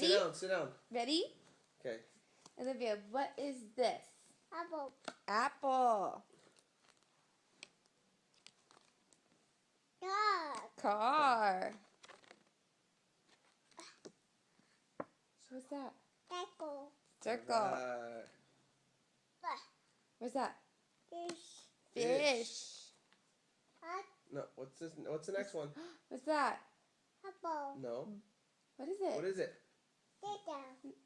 Ready? Sit down. Sit down. Ready? Okay. Olivia, what is this? Apple. Apple. Dog. Car. What's that? Circle. Circle. Right. What's that? Fish. Fish. No. What's this? What's the next one? What's that? Apple. No. What is it? What is it? Dada.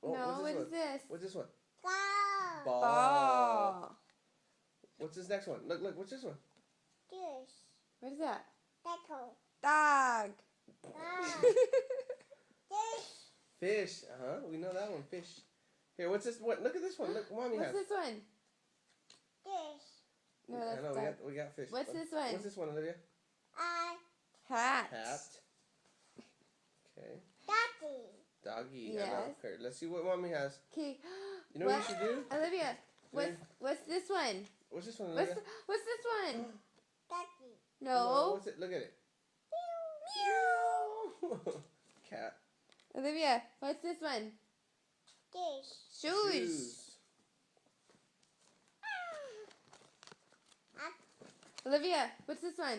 Oh, No, what what's is this? What's this one? Car. Ball. Ball. What's this next one? Look. What's this one? Fish. What is that? Circle. Dog. Dog. Fish. Fish. We know that one. Fish. Here. What's this one? Look at this one. Look, mommy What's has. this one? Fish. No, I that's know. dog. We got fish. What's this one? What's this one, Olivia? Hat. Hat. Okay. Daddy. Doggy. Yes. I know. Okay. Let's see what mommy has. Okay. You know what you should do? Olivia, what's this one? What's this one, Olivia? What's this one? Daddy. No. What's it? Look at it. Meow. Cat. Olivia, what's this one? Fish. Shoes. Olivia, what's this one?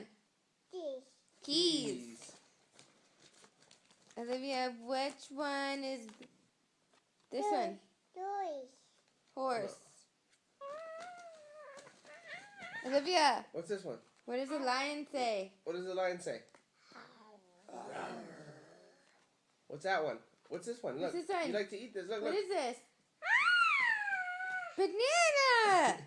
Fish. Keys. Olivia, which one is this one? Toys. Horse. Olivia, What's this one? what does the lion say? What does the lion say? What's that one? What's this one? Look. What's this one? You like to eat this? Look. What Look. is this? Banana!